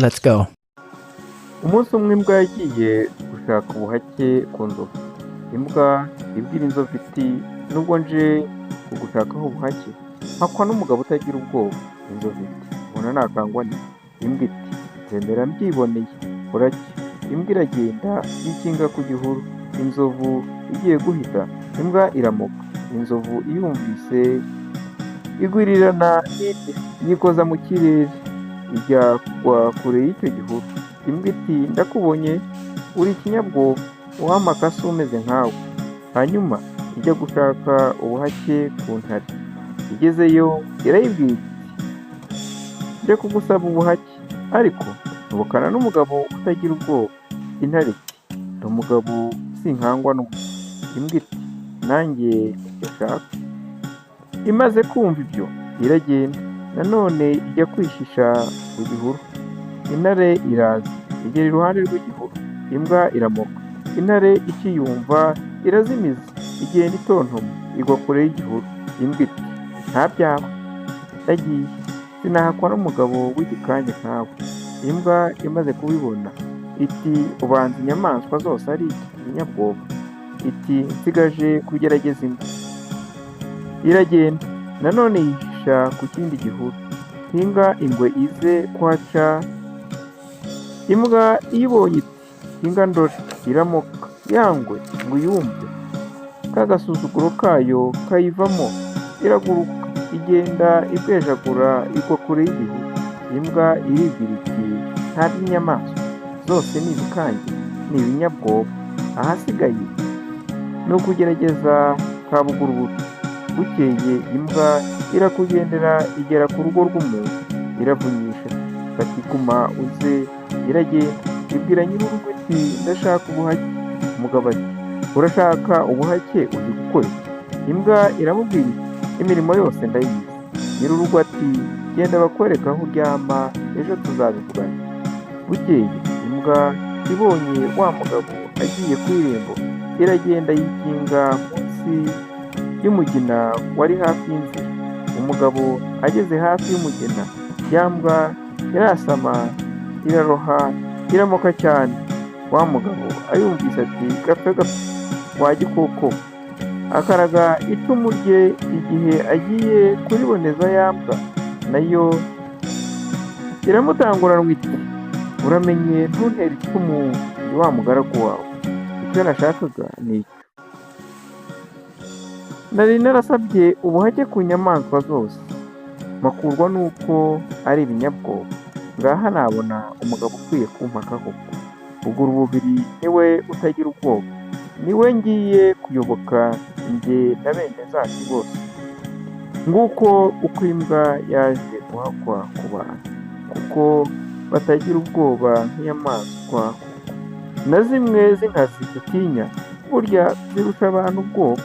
Let's go. Umunsi umwe imbwa yagiye gushaka ubuhake ku nzovu. Imbwa ibwira inzovu iti nubwo nje kugushakaho ubuhake mpakwa n'umugabo utagira ubwoba. Inzovu iti ubona nakangwa ni? Imbwa iti nzemera mbyiboneye buracya. Imbwa iragenda yikinga ku gihuru. Inzovu igiye guhita imbwa iramoka. Inzovu iyumvise igwirirana yikoza mu kirere ijya kugwa kure y'icyo gihuru. Imbwa iti ndakubonye uri ikinyabwoba uwampa se umeze nkawe. Hanyuma ijya gushaka ubuhake ku ntare. Igezeyo irayibwira iti nje kugusaba ubuhake ariko ntubukana n'umugabo utagira ubwoba. Intare iti ndi umugabo sinkangwa n'umuntu. Imbwa iti nanjye nicyo nshaka. Imaze kumva ibyo iragenda nanone ijya kwishisha ku gihuru. Intare iraza igera iruhande rw'igihuru. Imbwa iramoka. Intare ikiyumva irazimiza igenda itontoma igwa kure y'igihuru. Imbwa iti nta byaba ndagiye sinahakwa n'umugabo w'igikanya nkawe. Imbwa imaze kubibona iti ubanza inyamaswa zose ari ibinyabwoba. Iti nsigaje kugerageza imbwa. Iragenda nanone yihisha ku kindi gihuru. Hinga ingwe ize kuhaca. Imbwa iyibonye iti hinga ndore. Iramoka yangwe ngo yumve kagasuzuguro kayo kayivamo iraguruka igenda ibwejagura igwa kure y'igihuru. Imbwa iribwira iti nta by'inyamaswa zose ni ibikange ni ibinyabwoba ahasigaye ni ukugerageza kabugurubutu. Bukeye imbwa irakugendera igera ku rugo rw'umuntu iravunyisha bati guma uze. Iragenda ibwira nyir'urugo iti ndashaka ubuhake. Umugabo ati urashaka ubuhake uzi gukora iki? Imbwa iramubwira iti imirimo yose ndayizi. Nyir'urugo ati genda bakwereka aho uryama ejo tuzabivugana. Bukeye imbwa ibonye wa mugabo agiye ku irembo iragenda yikinga munsi y'umugina wari hafi y'inzira. Umugabo ageze hafi y'umugina ya mbwa irasama iraroha iramoka cyane. Wa mugabo ayumvise ati gapfe gapfe wa gikoko. Akaraga icumu rye igihe agiye kuriboneza ya mbwa nayo iramutanguranwa iti uramenye ntuntere icumu ni wa mugaragu wawe. Icyo nashakaga ni icyo. Nari narasabye ubuhake ku nyamaswa zose makurwa nuko ari ibinyabwoba. Ngaha nabona umugabo ukwiye kumpaka koko. Buguru bubiri niwe utagira ubwoba. Niwe ngiye kuyoboka njye na bene zacu bose. Nguko uko imbwa yaje guhakwa ku bantu kuko batagira ubwoba nk'inyamaswa na zimwe z'inkazi dutinya burya zirusha abantu ubwoba.